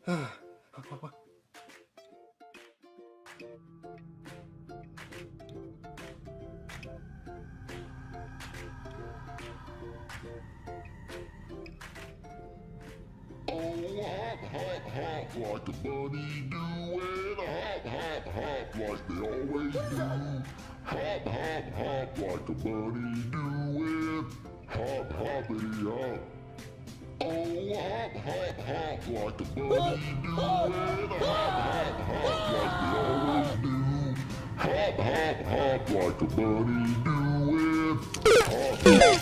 Hop, like a bunny doing hop, hop, hop, like they always do. Hop, like a bunny doing hop, hoppity hop. Oh, hop, like a bunny doing hop, like they always do. Hop, like a bunny doing hop.